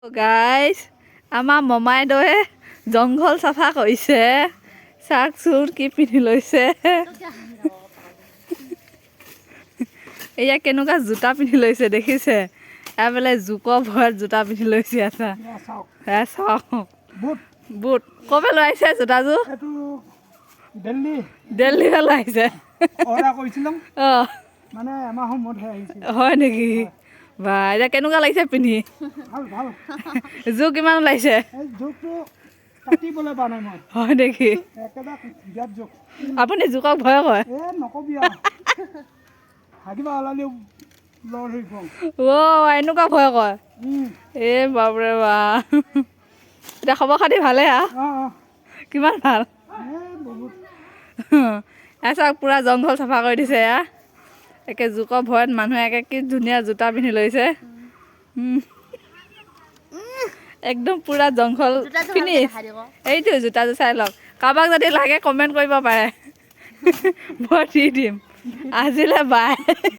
guys আমাৰ মমাই দৰে জংঘল চাফা কৰিছে চাক চুৰ কি পিন্ধি লৈছে এয়া কেনেকুৱা জোতা পিন্ধি লৈছে দেখিছে এফালে জোকৰ ভয়ত জোতা পিন্ধি লৈছে এটা চাওক বুট ক'ৰপৰা লৈ আহিছে জোতাযোৰ দিল্লীৰ লৈ আহিছে অঁ হয় নেকি বা এতিয়া কেনেকুৱা লাগিছে পিন্ধি জোক কিমান ওলাইছে হয় নেকি আপুনি জোকক ভয় কৰে অ' এনেকুৱা ভয় কৰে এই বাপৰে বা এতিয়া খবৰ খাতি ভালে কিমান ভাল চাওক পুৰা জংঘল চাফা কৰি দিছে এয়া একে জোকৰ ভয়ত মানুহে একে কি ধুনীয়া জোতা পিন্ধি লৈছে একদম পুৰা জংঘল ফিনিছ এইটো জোতাযোৰ চাই লওক কাৰোবাক যদি লাগে কমেণ্ট কৰিব পাৰে মই দি দিম আজিলৈ বাই